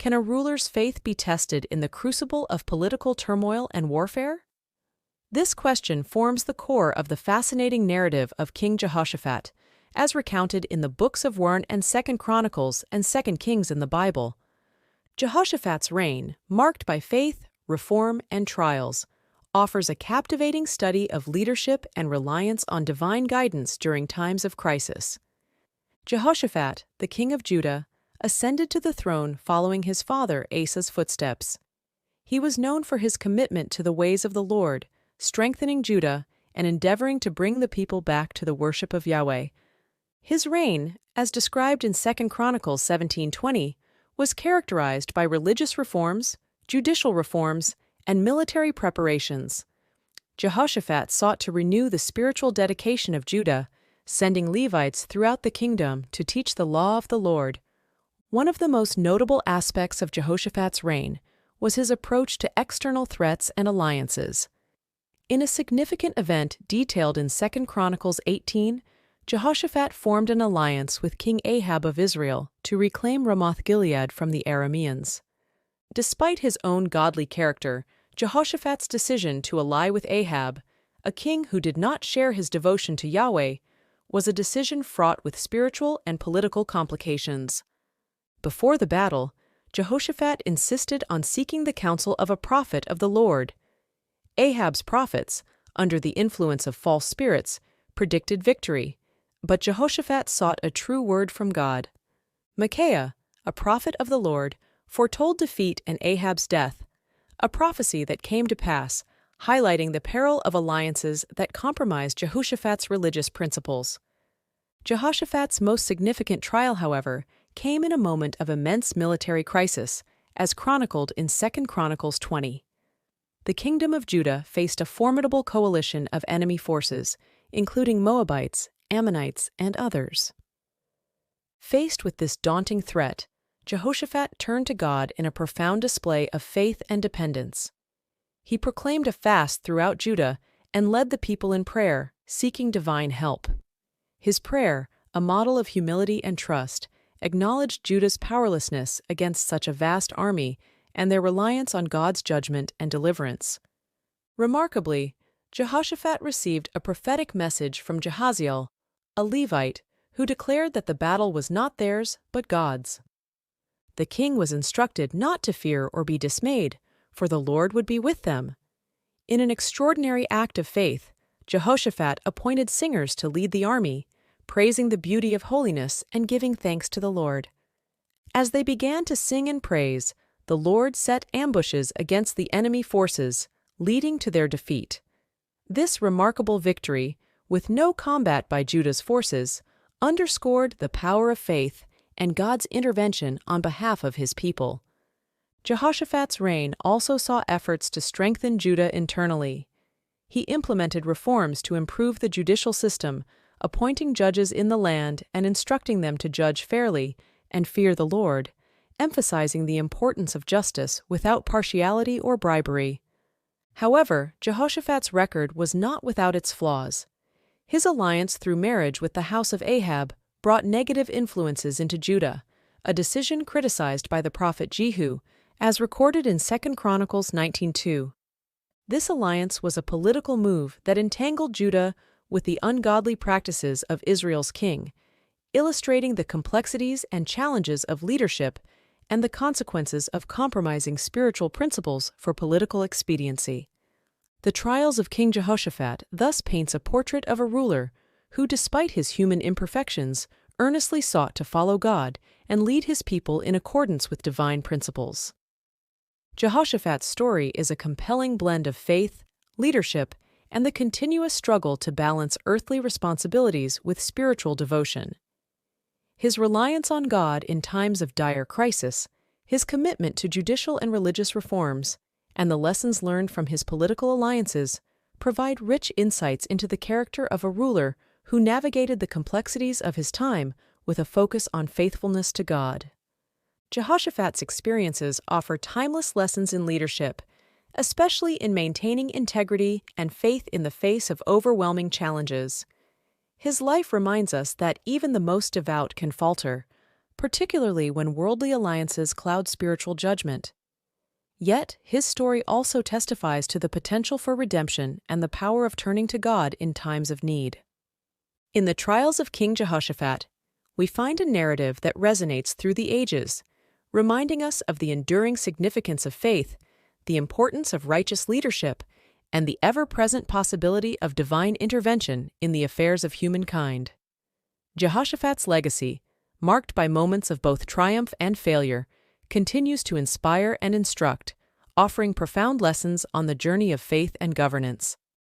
Can a ruler's faith be tested in the crucible of political turmoil and warfare? This question forms the core of the fascinating narrative of King Jehoshaphat, as recounted in the books of 1 and 2 Chronicles and 2 Kings in the Bible. Jehoshaphat's reign, marked by faith, reform, and trials, offers a captivating study of leadership and reliance on divine guidance during times of crisis. Jehoshaphat, the king of Judah, ascended to the throne following his father Asa's footsteps. He was known for his commitment to the ways of the Lord, strengthening Judah and endeavoring to bring the people back to the worship of Yahweh. His reign, as described in 2 Chronicles 17:20, was characterized by religious reforms, judicial reforms, and military preparations. Jehoshaphat sought to renew the spiritual dedication of Judah, sending Levites throughout the kingdom to teach the law of the Lord. One of the most notable aspects of Jehoshaphat's reign was his approach to external threats and alliances. In a significant event detailed in 2 Chronicles 18, Jehoshaphat formed an alliance with King Ahab of Israel to reclaim Ramoth-Gilead from the Arameans. Despite his own godly character, Jehoshaphat's decision to ally with Ahab, a king who did not share his devotion to Yahweh, was a decision fraught with spiritual and political complications. Before the battle, Jehoshaphat insisted on seeking the counsel of a prophet of the Lord. Ahab's prophets, under the influence of false spirits, predicted victory, but Jehoshaphat sought a true word from God. Micaiah, a prophet of the Lord, foretold defeat and Ahab's death, a prophecy that came to pass, highlighting the peril of alliances that compromised Jehoshaphat's religious principles. Jehoshaphat's most significant trial, however, came in a moment of immense military crisis, as chronicled in 2 Chronicles 20. The kingdom of Judah faced a formidable coalition of enemy forces, including Moabites, Ammonites, and others. Faced with this daunting threat, Jehoshaphat turned to God in a profound display of faith and dependence. He proclaimed a fast throughout Judah and led the people in prayer, seeking divine help. His prayer, a model of humility and trust, acknowledged Judah's powerlessness against such a vast army and their reliance on God's judgment and deliverance. Remarkably, Jehoshaphat received a prophetic message from Jahaziel, a Levite, who declared that the battle was not theirs but God's. The king was instructed not to fear or be dismayed, for the Lord would be with them. In an extraordinary act of faith, Jehoshaphat appointed singers to lead the army, praising the beauty of holiness and giving thanks to the Lord. As they began to sing and praise, the Lord set ambushes against the enemy forces, leading to their defeat. This remarkable victory, with no combat by Judah's forces, underscored the power of faith and God's intervention on behalf of his people. Jehoshaphat's reign also saw efforts to strengthen Judah internally. He implemented reforms to improve the judicial system, appointing judges in the land and instructing them to judge fairly and fear the Lord, emphasizing the importance of justice without partiality or bribery. However, Jehoshaphat's record was not without its flaws. His alliance through marriage with the house of Ahab brought negative influences into Judah, a decision criticized by the prophet Jehu, as recorded in 2 Chronicles 19:2. This alliance was a political move that entangled Judah with the ungodly practices of Israel's king, illustrating the complexities and challenges of leadership and the consequences of compromising spiritual principles for political expediency. The trials of King Jehoshaphat thus paints a portrait of a ruler who, despite his human imperfections, earnestly sought to follow God and lead his people in accordance with divine principles. Jehoshaphat's story is a compelling blend of faith, leadership, and the continuous struggle to balance earthly responsibilities with spiritual devotion. His reliance on God in times of dire crisis, his commitment to judicial and religious reforms, and the lessons learned from his political alliances provide rich insights into the character of a ruler who navigated the complexities of his time with a focus on faithfulness to God. Jehoshaphat's experiences offer timeless lessons in leadership, especially in maintaining integrity and faith in the face of overwhelming challenges. His life reminds us that even the most devout can falter, particularly when worldly alliances cloud spiritual judgment. Yet, his story also testifies to the potential for redemption and the power of turning to God in times of need. In the trials of King Jehoshaphat, we find a narrative that resonates through the ages, reminding us of the enduring significance of faith, the importance of righteous leadership, and the ever-present possibility of divine intervention in the affairs of humankind. Jehoshaphat's legacy, marked by moments of both triumph and failure, continues to inspire and instruct, offering profound lessons on the journey of faith and governance.